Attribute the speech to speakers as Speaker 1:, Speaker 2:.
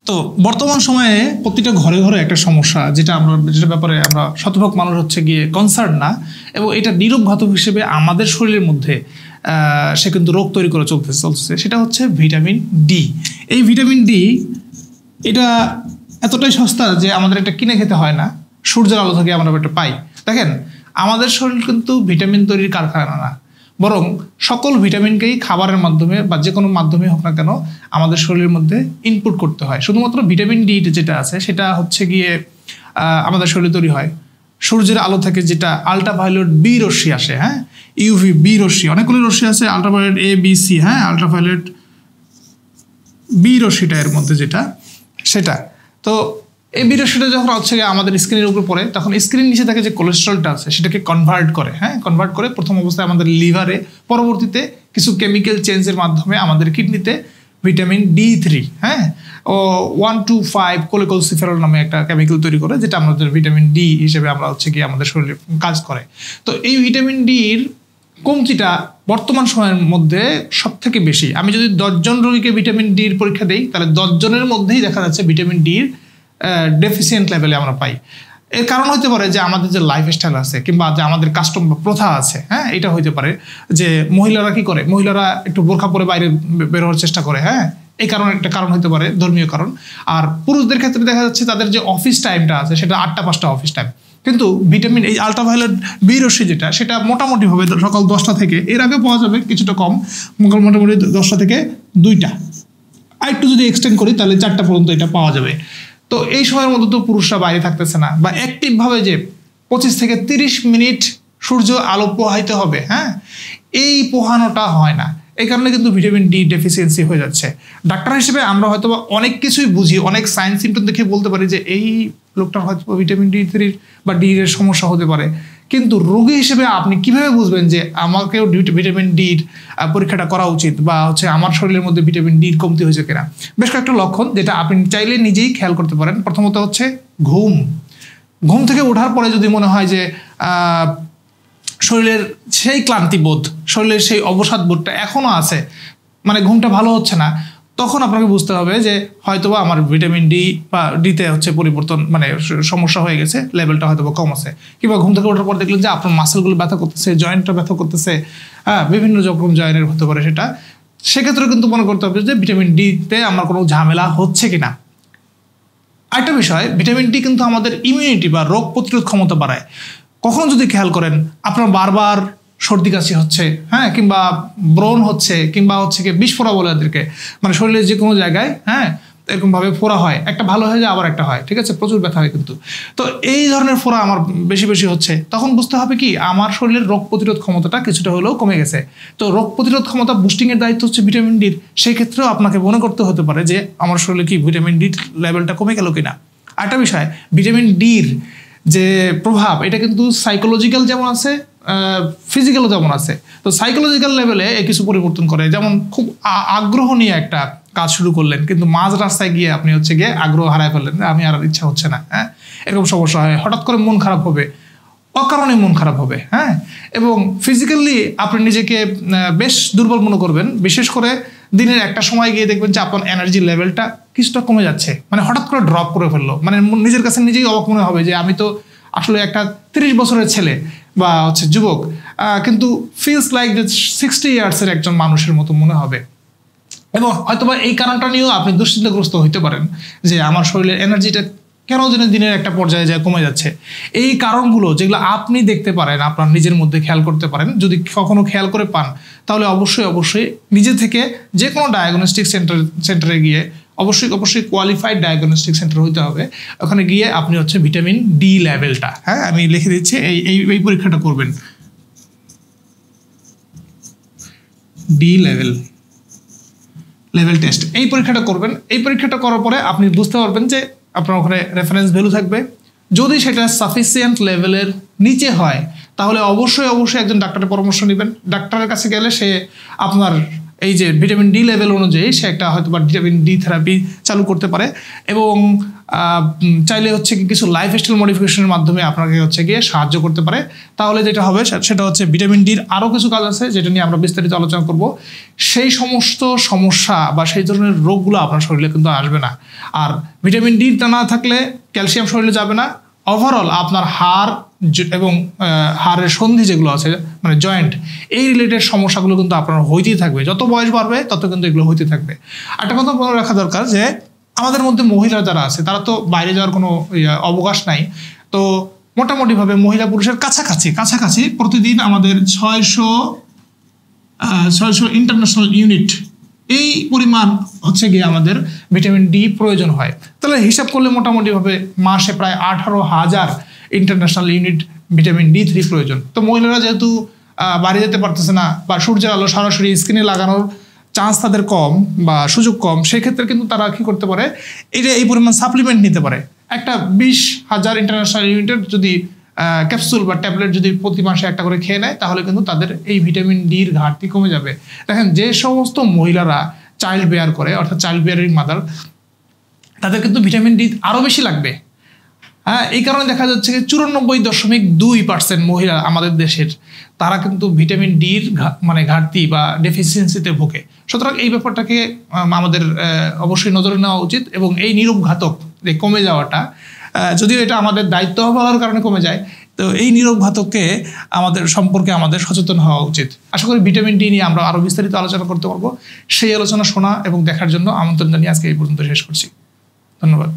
Speaker 1: তো বর্তমান সময়ে প্রতিটা ঘরে ঘরে একটা সমস্যা, যেটা ব্যাপারে আমরা শতভাগ মানুষ হচ্ছে গিয়ে কনসার্ন না, এবং এটা নীরব ঘাতক হিসেবে আমাদের শরীরের মধ্যে সে কিন্তু রোগ তৈরি করে চলছে, সেটা হচ্ছে ভিটামিন ডি। এই ভিটামিন ডি এটা এতটাই সস্তা যে আমাদের এটা কিনে খেতে হয় না, সূর্যের আলো থেকে আমরা এটা পাই। দেখেন, আমাদের শরীর কিন্তু ভিটামিন তৈরির কারখানা না, বরং সকল ভিটামিনকেই খাবারের মাধ্যমে বা যে কোনো মাধ্যমে হোক না কেন আমাদের শরীরের মধ্যে ইনপুট করতে হয়। শুধুমাত্র ভিটামিন ডি যেটা আছে সেটা হচ্ছে গিয়ে আমাদের শরীরে তৈরি হয় সূর্যের আলো থেকে, যেটা আল্ট্রাভায়োলেট বি রশ্মি আসে, হ্যাঁ, ইউভি বি রশ্মি, অনেকগুলো রশ্মি আছে, আল্ট্রাভায়োলেট এ বি সি, হ্যাঁ, আল্ট্রাভায়োলেট বি রশ্মিটা এর মধ্যে যেটা সেটা। তো এই বি রশ্মিটা যখন হচ্ছে আমাদের স্ক্রিনের উপর পড়ে, তখন স্ক্রিন নিচে থাকে যে কোলেস্ট্রলটা আছে সেটাকে কনভার্ট করে, হ্যাঁ, কনভার্ট করে প্রথম অবস্থায় আমাদের লিভারে, পরবর্তীতে কিছু কেমিক্যাল চেঞ্জের মাধ্যমে আমাদের কিডনিতে ভিটামিন D3, হ্যাঁ, ও 1,2,5 কোলেকোলসিফেরল নামে একটা কেমিক্যাল তৈরি করে, যেটা আমাদের ভিটামিন ডি হিসেবে আমরা হচ্ছে কি আমাদের শরীরে কাজ করে। তো এই ভিটামিন ডির কমতিটা বর্তমান সময়ের মধ্যে সব থেকে বেশি। আমি যদি 10 জন রোগীকে ভিটামিন ডির পরীক্ষা দিই, তাহলে 10 জনের মধ্যেই দেখা যাচ্ছে ভিটামিন ডির ডেফিসিয়েন্ট লেভেলে আমরা পাই। এর কারণ হতে পারে যে আমাদের যে লাইফস্টাইল আছে, কিংবা যে আমাদের কাস্টম বা প্রথা আছে, হ্যাঁ, এটা হইতে পারে যে মহিলারা কি করে, মহিলারা একটু বোরখা পরে বাইরে বের হওয়ার চেষ্টা করে, হ্যাঁ, এই কারণে একটা কারণ হতে পারে, ধর্মীয় কারণ। আর পুরুষদের ক্ষেত্রে দেখা যাচ্ছে তাদের যে অফিস টাইমটা আছে সেটা 8টা-5টা অফিস টাইম, কিন্তু ভিটামিন এই আল্ট্রাভায়োলেট বি রশ্মি যেটা, সেটা মোটামুটি হবে সকাল 10টা থেকে, এর আগে পাওয়া যাবে কিছুটা কম, মোটামুটি 10টা থেকে 2টা, আর একটু যদি এক্সটেন্ড করি তাহলে 4টা পর্যন্ত এটা পাওয়া যাবে। তো এই সময়ের মধ্যে তো পুরুষরা বাইরে থাকতেছে না, বা অ্যাক্টিভভাবে যে 25 থেকে 30 মিনিট সূর্য আলো পোহাইতে হবে, হ্যাঁ, এই পোহানোটা হয় না। এই কারণে কিন্তু ভিটামিন ডি ডেফিসিয়েন্সি হয়ে যাচ্ছে। ডাক্তার হিসেবে আমরা হয়তো অনেক কিছুই বুঝি, অনেক সায়েন্স সিমটম দেখে বলতে পারি যে এই লোকটার হয়তো ভিটামিন D3 বা ডি এর সমস্যা হতে পারে, কিন্তু রোগী হিসেবে আপনি কিভাবে বুঝবেন যে আমাকেও ভিটামিন ডির পরীক্ষাটা করা উচিত, বা হচ্ছে আমার শরীরের মধ্যে ভিটামিন ডির কমতি হয়েছে কিনা? বেশ কয়েকটা লক্ষণ যেটা আপনি চাইলে নিজেই খেয়াল করতে পারেন। প্রথমত হচ্ছে ঘুম থেকে ওঠার পরে যদি মনে হয় যে শরীরের সেই ক্লান্তিবোধ, শরীরের সেই অবসাদ বোধটা এখনো আছে, মানে ঘুমটা ভালো হচ্ছে না, তখন আপনাকে বুঝতে হবে যে হয়তোবা আমার ভিটামিন ডি বা ডিতে হচ্ছে পরিবর্তন, মানে সমস্যা হয়ে গেছে, লেভেলটা হয়তো কম আছে। কিংবা ঘুম থেকে ওঠার পর দেখলেন যে আপনার মাসেলগুলো ব্যথা করতেছে, জয়েন্টটা ব্যথা করতেছে, হ্যাঁ, বিভিন্ন রকম জয়েন্টের হতে পারে সেটা, সেক্ষেত্রে কিন্তু মনে করতে হবে যে ভিটামিন ডিতে আমার কোনো ঝামেলা হচ্ছে কিনা। আরেকটা বিষয়, ভিটামিন ডি কিন্তু আমাদের ইমিউনিটি বা রোগ প্রতিরোধ ক্ষমতা বাড়ায়। কখন যদি খেয়াল করেন আপনার বারবার সর্দি কাশি হচ্ছে, হ্যাঁ, কিংবা ব্রণ হচ্ছে, কিংবা হচ্ছে কি বিস্ফোরা বলে এদেরকে, মানে শরীরের যে কোনো জায়গায়, হ্যাঁ, এরকম ভাবে ফোড়া হয়, একটা ভালো হয়ে যায় আবার একটা হয়, ঠিক আছে, প্রচুর ব্যথা হয় কিন্তু, তো এই ধরনের ফোড়া আমার বেশি বেশি হচ্ছে, তখন বুঝতে হবে কি আমার শরীরের রোগ প্রতিরোধ ক্ষমতাটা কিছুটা হলেও কমে গেছে। তো রোগ প্রতিরোধ ক্ষমতা বুস্টিং এর দায়িত্ব হচ্ছে ভিটামিন ডির। সেই ক্ষেত্রেও আপনাকে মনে করতে হতে পারে যে আমার শরীরে কি ভিটামিন ডি লেভেলটা কমে গেল কিনা। আরেকটা বিষয়, ভিটামিন ডির যে প্রভাব, এটা কিন্তু সাইকোলজিক্যাল যেমন আছে, ফিজিক্যালও যেমন আছে। তো সাইকোলজিক্যাল লেভেলে কিছু পরিবর্তন করে, যেমন খুব আগ্রহ নিয়ে একটা কাজ শুরু করলেন, কিন্তু মাঝ রাস্তায় গিয়ে আপনি হচ্ছে গিয়ে আগ্রহ হারায় ফেললেন, আমি আর ইচ্ছা হচ্ছে না, হ্যাঁ, এরকম সমস্যা হয়। হঠাৎ করে মন খারাপ হবে, অকারণে মন খারাপ হবে, হ্যাঁ, এবং ফিজিক্যালি আপনি নিজেকে বেশ দুর্বল মনে করবেন। বিশেষ করে দিনের একটা সময় গিয়ে দেখবেন যে আপনার এনার্জি লেভেলটা কিছুটা কমে যাচ্ছে, মানে হঠাৎ করে ড্রপ করে ফেললো, মানে নিজের কাছে নিজেই অবাক মনে হবে যে আমি তো আসলে একটা 30 বছরের ছেলে বা হচ্ছে যুবক, কিন্তু ফিলস লাইক যে 60 ইয়ার্সের একজন মানুষের মতো মনে হবে। এবং হয়তোবা এই কারণটা নিয়েও আপনি দুশ্চিন্তাগ্রস্ত হইতে পারেন যে আমার শরীরের এনার্জিটা কেন যেন দিনের একটা পর্যায়ে যায় কমে যাচ্ছে। এই কারণগুলো যেগুলো আপনি দেখতে পারেন, আপনার নিজের মধ্যে খেয়াল করতে পারেন, যদি কখনো খেয়াল করে পান তাহলে অবশ্যই নিজে থেকে যে কোনো ডায়াগনস্টিক সেন্টারে গিয়ে, অবশ্যই কোয়ালিফাইড ডায়াগনস্টিক সেন্টার হইতে হবে, ওখানে গিয়ে আপনি হচ্ছে ভিটামিন ডি লেভেলটা, হ্যাঁ, আমি লিখে দিচ্ছি, এই পরীক্ষাটা করবেন, ডি লেভেল টেস্ট, এই পরীক্ষাটা করবেন। এই পরীক্ষাটা করার পরে আপনি বুঝতে পারবেন যে আপনার ওখানে রেফারেন্স ভ্যালু থাকবে। যদি সেটা সাফিসিয়েন্ট লেভেলের নিচে হয় তাহলে অবশ্যই একজন ডাক্তারের পরামর্শ নেবেন। ডাক্তারের কাছে গেলে সে আপনার এই যে ভিটামিন ডি লেভেল অনুযায়ী সে একটা হয়তো বা ভিটামিন ডি থেরাপি চালু করতে পারে এবং চাইলে হচ্ছে কি কিছু লাইফস্টাইল মডিফিকেশনের মাধ্যমে আপনাকে হচ্ছে গিয়ে সাহায্য করতে পারে। তাহলে যেটা হবে সেটা হচ্ছে ভিটামিন ডির আরও কিছু কাজ আছে যেটা নিয়ে আমরা বিস্তারিত আলোচনা করব। সেই সমস্ত সমস্যা বা সেই ধরনের রোগগুলো আপনার শরীরে কিন্তু আসবে না। আর ভিটামিন ডিটা না থাকলে ক্যালসিয়াম শরীরে যাবে না। ওভারঅল আপনার হাড় এবং হাড়ের সন্ধি যেগুলো আছে মানে জয়েন্ট, এই রিলেটেড সমস্যাগুলো কিন্তু আপনার হইতেই থাকবে। যত বয়স বাড়বে তত কিন্তু এগুলো হইতে থাকবে। একটা কথা মনে রাখা দরকার যে আমাদের মধ্যে মহিলা যারা আছে তারা তো বাইরে যাওয়ার কোনো অবকাশ নাই। তো মোটামুটিভাবে মহিলা পুরুষের কাছাকাছি প্রতিদিন আমাদের 600 ইন্টারন্যাশনাল ইউনিট এই পরিমাণ হচ্ছে গিয়ে আমাদের ভিটামিন ডি প্রয়োজন হয়। তাহলে হিসাব করলে মোটামুটিভাবে মাসে প্রায় 18,000 ইন্টারন্যাশনাল ইউনিট ভিটামিন ডি3 প্রয়োজন। তো মহিলারা যেহেতু বাড়ি যেতে পারতেছে না বা সূর্যের আলো সরাসরি স্কিনে লাগানোর চান্স তাদের কম বা সুযোগ কম, সেক্ষেত্রে কিন্তু তারা কী করতে পারে, এই পরিমাণ সাপ্লিমেন্ট নিতে পারে। একটা 20,000 ইন্টারন্যাশনাল ইউনিটের যদি ক্যাপসুল বা ট্যাবলেট যদি প্রতি মাসে একটা করে খেয়ে নেয় তাহলে কিন্তু তাদের এই ভিটামিন ডির ঘাটতি কমে যাবে। দেখেন যে সমস্ত মহিলারা চাইল্ড বেয়ার করে অর্থাৎ চাইল্ড বেয়ারিং মাদার, তাদের কিন্তু ভিটামিন ডি আরও বেশি লাগবে। হ্যাঁ, এই কারণে দেখা যাচ্ছে যে 94.2% মহিলা আমাদের দেশের তারা কিন্তু ভিটামিন ডির মানে ঘাটতি বা ডেফিসিয়েন্সিতে ভোগে। সুতরাং এই ব্যাপারটাকে আমাদের অবশ্যই নজরে নেওয়া উচিত এবং এই নীরব ঘাতক যে কমে যাওয়াটা, যদিও এটা আমাদের দায়িত্ব হওয়ার কারণে কমে যায়, তো এই নীরব ঘাতককে সম্পর্কে আমাদের সচেতন হওয়া উচিত। আশা করি ভিটামিন ডি নিয়ে আমরা আরও বিস্তারিত আলোচনা করতে পারবো। সেই আলোচনা শোনা এবং দেখার জন্য আমন্ত্রণ জানিয়ে আজকে এই পর্যন্ত শেষ করছি। ধন্যবাদ।